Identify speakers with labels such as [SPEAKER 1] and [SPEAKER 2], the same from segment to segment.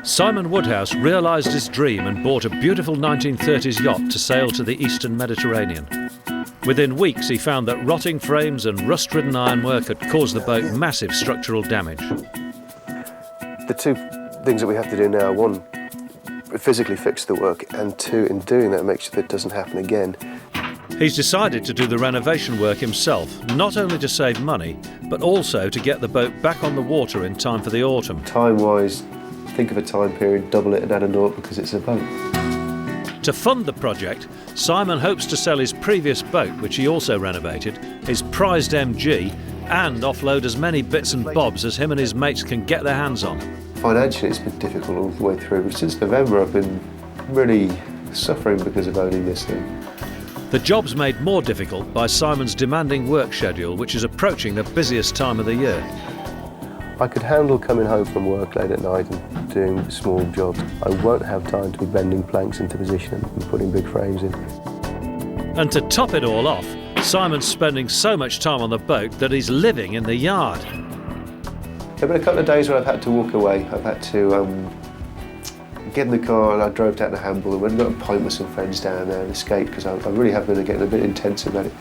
[SPEAKER 1] Simon Woodhouse realised his dream and bought a beautiful 1930s yacht to sail to the eastern Mediterranean. Within weeks he found that rotting frames and rust-ridden ironwork had caused the boat massive structural damage.
[SPEAKER 2] The two things that we have to do now, one, physically fix the work, and two, in doing that, make sure that it doesn't happen again.
[SPEAKER 1] He's decided to do the renovation work himself, not only to save money, but also to get the boat back on the water in time for the autumn.
[SPEAKER 2] Time-wise, think of a time period, double it and add a naught because it's a boat.
[SPEAKER 1] To fund the project, Simon hopes to sell his previous boat, which he also renovated, his prized MG, and offload as many bits and bobs as him and his mates can get their hands on.
[SPEAKER 2] Financially, it's been difficult all the way through, but since November I've been really suffering because of owning this thing.
[SPEAKER 1] The job's made more difficult by Simon's demanding work schedule, which is approaching the busiest time of the year.
[SPEAKER 2] I could handle coming home from work late at night and doing small jobs. I won't have time to be bending planks into position and putting big frames in.
[SPEAKER 1] And to top it all off, Simon's spending so much time on the boat that he's living in the yard.
[SPEAKER 2] There have been a couple of days where I've had to walk away. I've had to get in the car, and I drove down to Hamble and went and got a pint with some friends down there and escaped because I really have been getting a bit intense about it.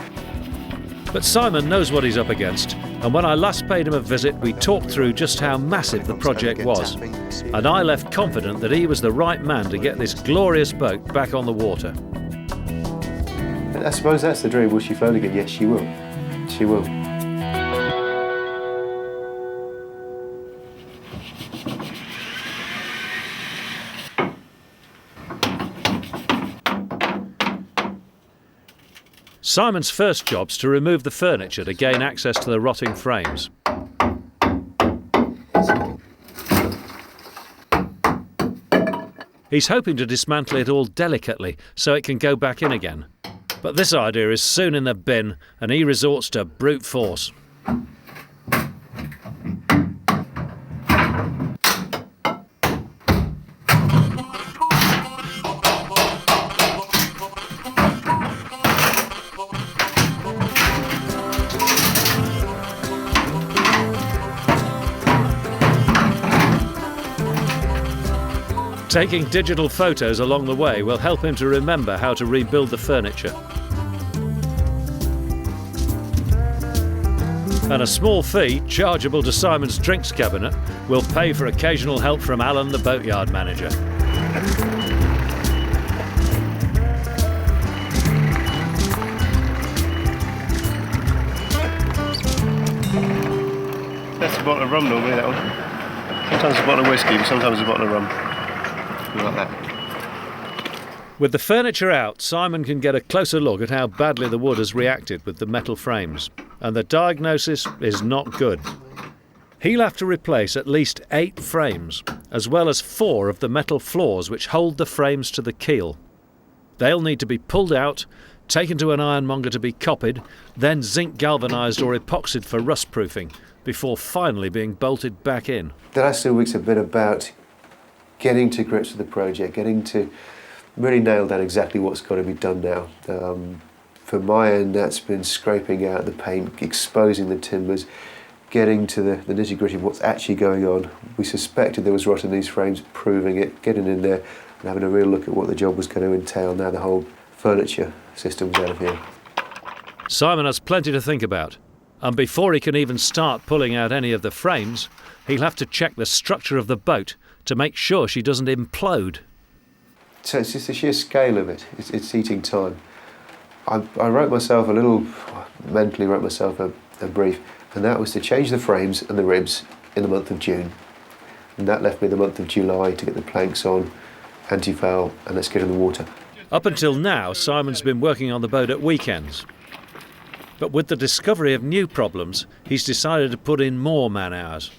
[SPEAKER 1] But Simon knows what he's up against, and when I last paid him a visit, we talked through just how massive the project was, and I left confident that he was the right man to get this glorious boat back on the water.
[SPEAKER 2] And I suppose that's the dream. Will she float again? Yes, she will. She will.
[SPEAKER 1] Simon's first job's to remove the furniture to gain access to the rotting frames. He's hoping to dismantle it all delicately so it can go back in again. But this idea is soon in the bin and he resorts to brute force. Taking digital photos along the way will help him to remember how to rebuild the furniture. And a small fee, chargeable to Simon's drinks cabinet, will pay for occasional help from Alan, the boatyard manager.
[SPEAKER 2] That's a bottle of rum normally, that one. Sometimes a bottle of whiskey, but sometimes a bottle of rum. Like that.
[SPEAKER 1] With the furniture out, Simon can get a closer look at how badly the wood has reacted with the metal frames, and the diagnosis is not good. He'll have to replace at least 8 frames, as well as 4 of the metal floors which hold the frames to the keel. They'll need to be pulled out, taken to an ironmonger to be copied, then zinc galvanised or epoxied for rust proofing, before finally being bolted back in.
[SPEAKER 2] The last 2 weeks have been about getting to grips with the project, getting to really nail down exactly what's got to be done now. For my end, that's been scraping out the paint, exposing the timbers, getting to the nitty-gritty of what's actually going on. We suspected there was rot in these frames, proving it, getting in there and having a real look at what the job was going to entail now the whole furniture system's out of here.
[SPEAKER 1] Simon has plenty to think about, and before he can even start pulling out any of the frames, he'll have to check the structure of the boat to make sure she doesn't implode.
[SPEAKER 2] So it's just the sheer scale of it. It's eating time. I wrote myself mentally wrote myself a brief, and that was to change the frames and the ribs in the month of June. And that left me the month of July to get the planks on, anti-foul, and let's get in the water.
[SPEAKER 1] Up until now, Simon's been working on the boat at weekends. But with the discovery of new problems, he's decided to put in more man-hours.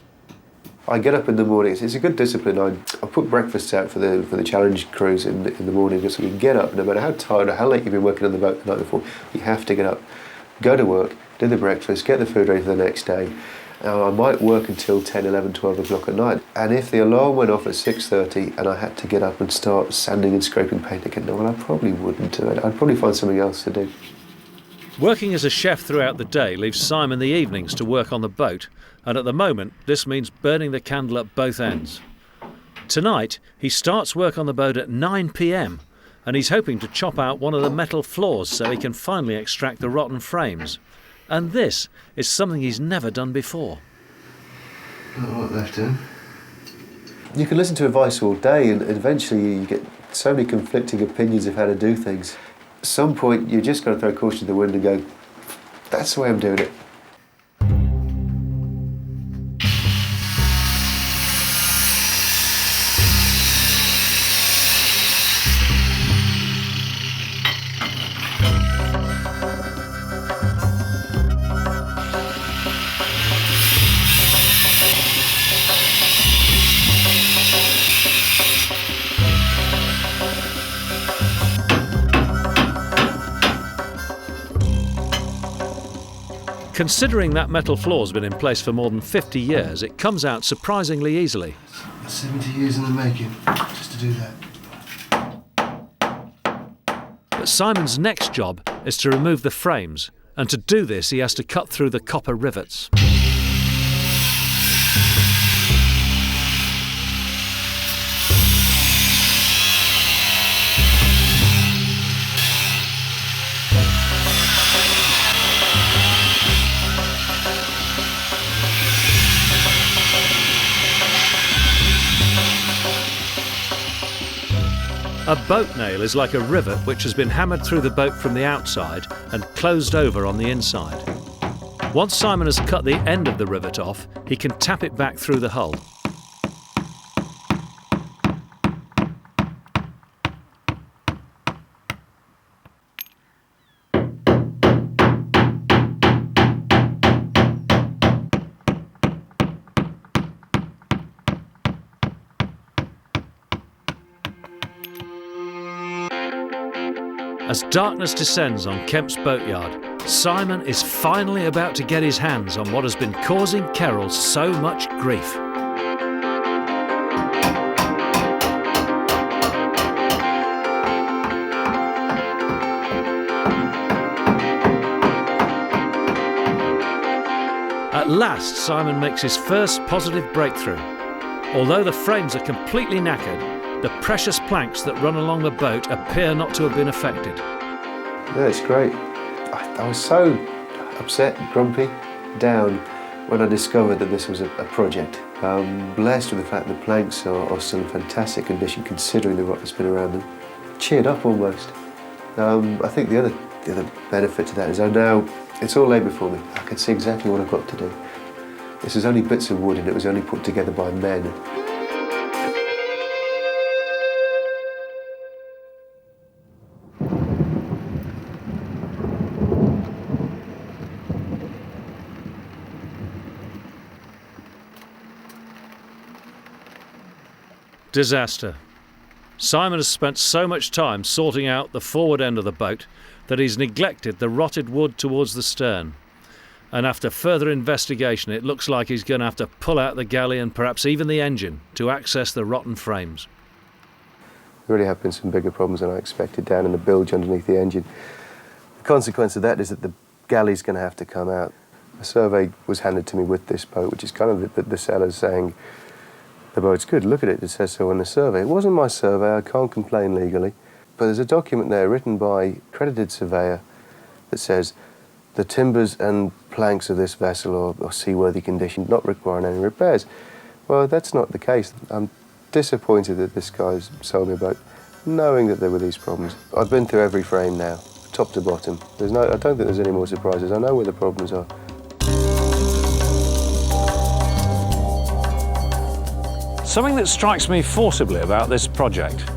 [SPEAKER 2] I get up in the mornings. It's a good discipline. I put breakfast out for the challenge crews in the morning, so you get up, no matter how tired or how late you've been working on the boat the night before, you have to get up, go to work, do the breakfast, get the food ready for the next day. I might work until 10, 11, 12 o'clock at night. And if the alarm went off at 6:30 and I had to get up and start sanding and scraping paint again, well, I probably wouldn't do it. I'd probably find something else to do.
[SPEAKER 1] Working as a chef throughout the day leaves Simon the evenings to work on the boat, and at the moment this means burning the candle at both ends. Tonight, he starts work on the boat at 9 p.m. and he's hoping to chop out one of the metal floors so he can finally extract the rotten frames. And this is something he's never done before.
[SPEAKER 2] Not a lot left in. You can listen to advice all day and eventually you get so many conflicting opinions of how to do things. At some point, you just got to throw caution to the wind and go, that's the way I'm doing it.
[SPEAKER 1] Considering that metal floor's been in place for more than 50 years, it comes out surprisingly easily.
[SPEAKER 2] 70 years in the making, just to do that.
[SPEAKER 1] But Simon's next job is to remove the frames, and to do this he has to cut through the copper rivets. A boat nail is like a rivet which has been hammered through the boat from the outside and closed over on the inside. Once Simon has cut the end of the rivet off, he can tap it back through the hull. As darkness descends on Kemp's boatyard, Simon is finally about to get his hands on what has been causing Keryl so much grief. At last, Simon makes his first positive breakthrough. Although the frames are completely knackered, the precious planks that run along the boat appear not to have been affected.
[SPEAKER 2] Yeah, it's great. I was so upset, grumpy, down when I discovered that this was a project. I'm blessed with the fact that the planks are still in fantastic condition considering the rot that's been around them. Cheered up almost. I think the other benefit to that is it's all laid before me. I can see exactly what I've got to do. This is only bits of wood and it was only put together by men.
[SPEAKER 1] Disaster. Simon has spent so much time sorting out the forward end of the boat that he's neglected the rotted wood towards the stern. And after further investigation, it looks like he's going to have to pull out the galley and perhaps even the engine to access the rotten frames.
[SPEAKER 2] There really have been some bigger problems than I expected down in the bilge underneath the engine. The consequence of that is that the galley's going to have to come out. A survey was handed to me with this boat, which is kind of the sellers saying, the boat's good, look at it, it says so on the survey. It wasn't my survey, I can't complain legally. But there's a document there written by a accredited surveyor that says the timbers and planks of this vessel are seaworthy condition, not requiring any repairs. Well, that's not the case. I'm disappointed that this guy's sold me a boat, knowing that there were these problems. I've been through every frame now, top to bottom. I don't think there's any more surprises. I know where the problems are.
[SPEAKER 1] Something that strikes me forcibly about this project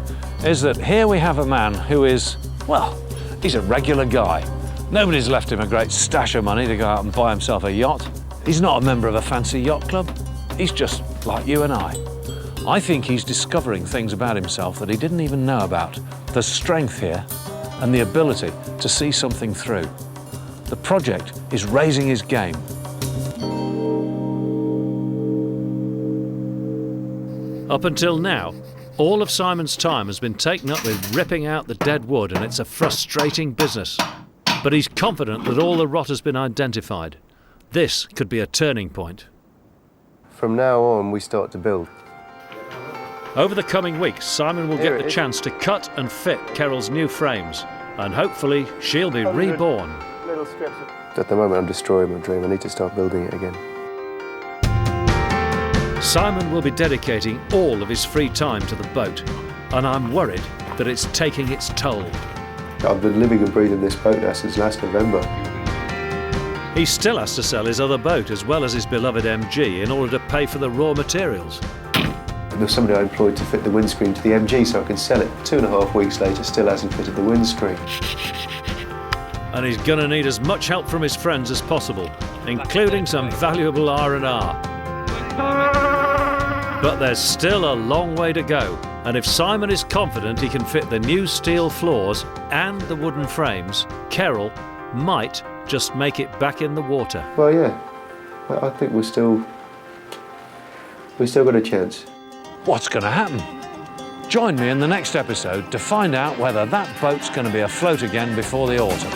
[SPEAKER 1] is that here we have a man who is, well, he's a regular guy. Nobody's left him a great stash of money to go out and buy himself a yacht. He's not a member of a fancy yacht club. He's just like you and I. I think he's discovering things about himself that he didn't even know about. There's strength here and the ability to see something through. The project is raising his game. Up until now, all of Simon's time has been taken up with ripping out the dead wood, and it's a frustrating business. But he's confident that all the rot has been identified. This could be a turning point.
[SPEAKER 2] From now on, we start to build.
[SPEAKER 1] Over the coming weeks, Simon will
[SPEAKER 2] Here
[SPEAKER 1] get
[SPEAKER 2] it
[SPEAKER 1] the
[SPEAKER 2] is.
[SPEAKER 1] chance to cut and fit Keryl's new frames, and hopefully she'll be reborn.
[SPEAKER 2] Little strips. At the moment, I'm destroying my dream. I need to start building it again.
[SPEAKER 1] Simon will be dedicating all of his free time to the boat, and I'm worried that it's taking its toll.
[SPEAKER 2] I've been living and breathing this boat now since last November.
[SPEAKER 1] He still has to sell his other boat as well as his beloved MG in order to pay for the raw materials.
[SPEAKER 2] There's somebody I employed to fit the windscreen to the MG so I can sell it. 2.5 weeks later, still hasn't fitted the windscreen.
[SPEAKER 1] And he's gonna need as much help from his friends as possible, including some valuable R&R. But there's still a long way to go, and if Simon is confident he can fit the new steel floors and the wooden frames, Keryl might just make it back in the water.
[SPEAKER 2] Well, yeah, I think we've still got a chance.
[SPEAKER 3] What's going to happen? Join me in the next episode to find out whether that boat's going to be afloat again before the autumn.